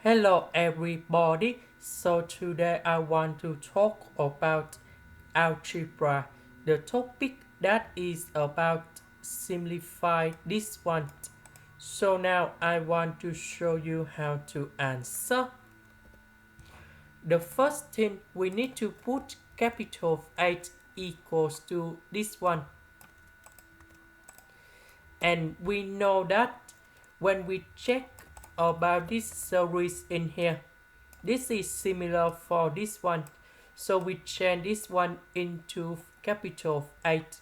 Hello everybody. So today I want to talk about algebra. The topic that is about simplify this one. So now I want to show you how to answer. The first thing we need to put capital 8 equals to this one. And we know that when we check about this series in here, this is similar for this one. So we change this one into capital 8.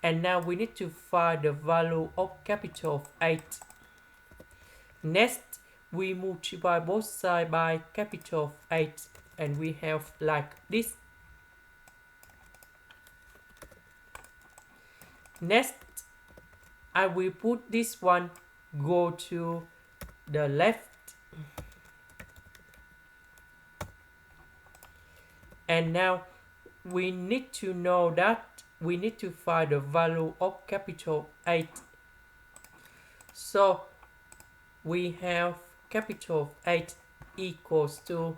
And now we need to find the value of capital 8. Next, we multiply both sides by capital 8. And we have like this. Next, I will put this one go to the left. And now we need to know that we need to find the value of capital 8. So we have capital 8 equals to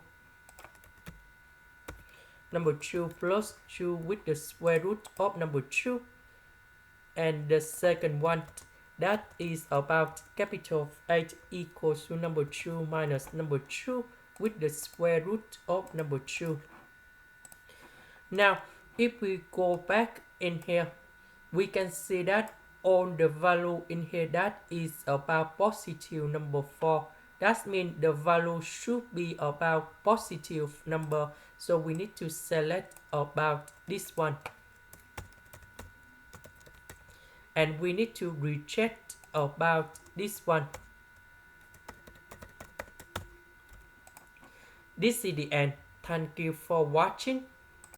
number 2 plus 2 with the square root of number 2. And the second one, that is about capital 8 equals to number 2 minus number 2 with the square root of number 2. Now, if we go back in here, we can see that all the value in here that is about positive number 4. That means the value should be about positive number. So we need to select about this one. And we need to reject about this one. This is the end. Thank you for watching.